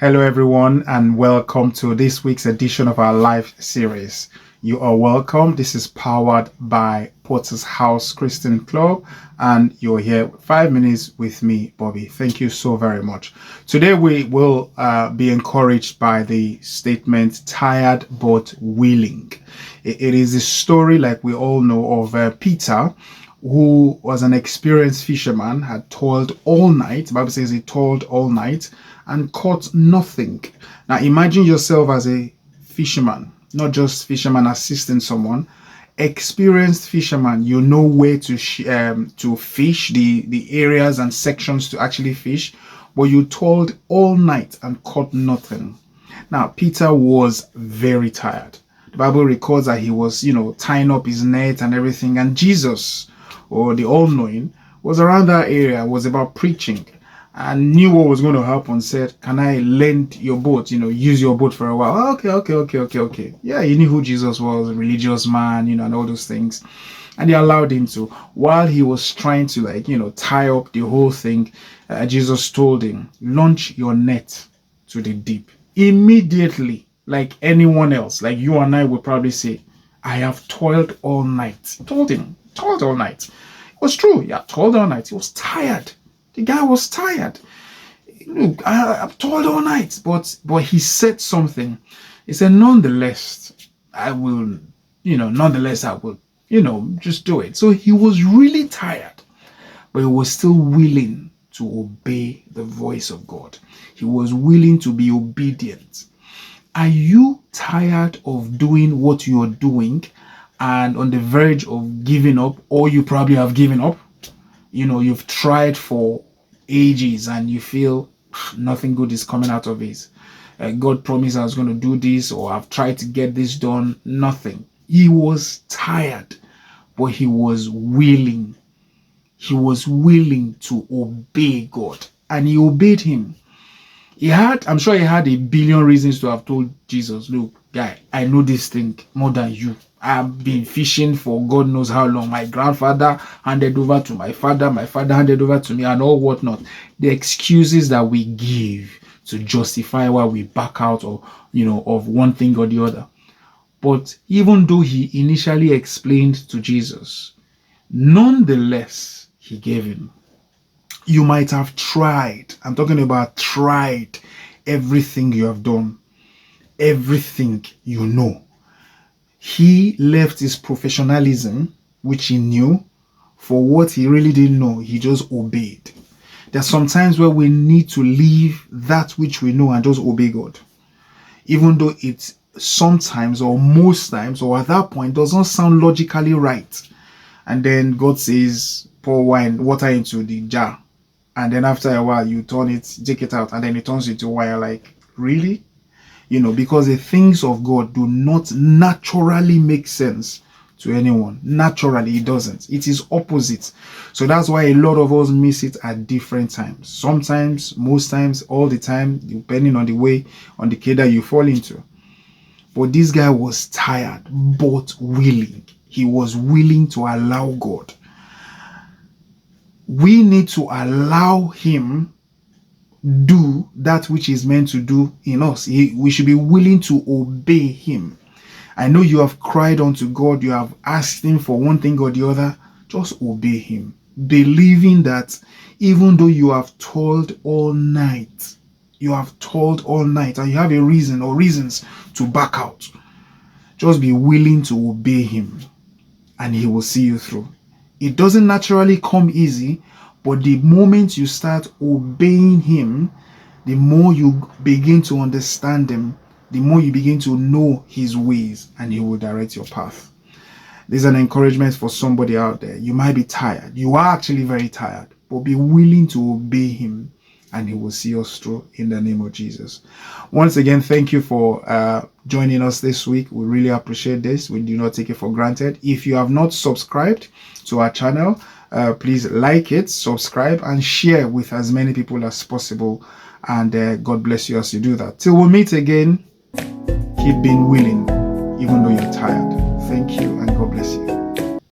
Hello, everyone, and welcome to this week's edition of our live series. You are welcome. This is powered by Potter's House Christian Club, and you're here 5 minutes with me, Bobby. Thank you so very much. Today, we will be encouraged by the statement tired but willing. It is a story, like we all know, of Peter, who was an experienced fisherman, had toiled all night. The Bible says he toiled all night and caught nothing. Now imagine yourself as a fisherman, not just fisherman assisting someone, experienced fisherman. You know where to fish, the areas and sections to actually fish, but you toiled all night and caught nothing. Now Peter was very tired. The Bible records that he was, tying up his net and everything, and Jesus, or the all-knowing, was around that area, was about preaching, and knew what was going to happen. Said, can I lend your boat, use your boat for a while? "Oh, okay. Yeah, he knew who Jesus was, a religious man, and all those things. And he allowed him to. While he was trying to tie up the whole thing, Jesus told him, launch your net to the deep. Immediately, like anyone else, like you and I would probably say, I have toiled all night. Told him, toiled all night. It was true. Yeah, toiled all night. He was tired. The guy was tired. Look, I've toiled all night, but he said something. He said, nonetheless, I will, just do it. So he was really tired, but he was still willing to obey the voice of God. He was willing to be obedient. Are you tired of doing what you're doing and on the verge of giving up, or you probably have given up? You've tried for ages and you feel nothing good is coming out of it. God promised I was going to do this, or I've tried to get this done. Nothing. He was tired, but he was willing. He was willing to obey God, and he obeyed him. I'm sure he had a billion reasons to have told Jesus, look, guy, I know this thing more than you. I've been fishing for God knows how long. My grandfather handed over to my father handed over to me, and all whatnot. The excuses that we give to justify why we back out of one thing or the other. But even though he initially explained to Jesus, nonetheless, he gave him. You might have tried. I'm talking about tried everything you have done, everything you know. He left his professionalism, which he knew, for what he really didn't know. He just obeyed. There's sometimes where we need to leave that which we know and just obey God. Even though it sometimes or most times or at that point doesn't sound logically right. And then God says, pour water into the jar. And then after a while, you take it out, and then it turns into wire. Like, really? Because the things of God do not naturally make sense to anyone. Naturally, it doesn't. It is opposite. So that's why a lot of us miss it at different times. Sometimes, most times, all the time, depending on the cadre you fall into. But this guy was tired, but willing. He was willing to allow God. We need to allow him do that which is meant to do in us. We should be willing to obey him. I know you have cried unto God, you have asked him for one thing or the other. Just obey him, believing that even though you have toiled all night, and you have a reason or reasons to back out, just be willing to obey him, and he will see you through. It doesn't naturally come easy, but the moment you start obeying him, the more you begin to understand him, the more you begin to know his ways, and he will direct your path. There's an encouragement for somebody out there. You might be tired. You are actually very tired, but be willing to obey him, and he will see us through in the name of Jesus. Once again, thank you for joining us this week. We really appreciate this. We do not take it for granted. If you have not subscribed to our channel, please like it, subscribe, and share with as many people as possible. And God bless you as you do that. Till we meet again, keep being willing, even though you're tired. Thank you, and God bless you.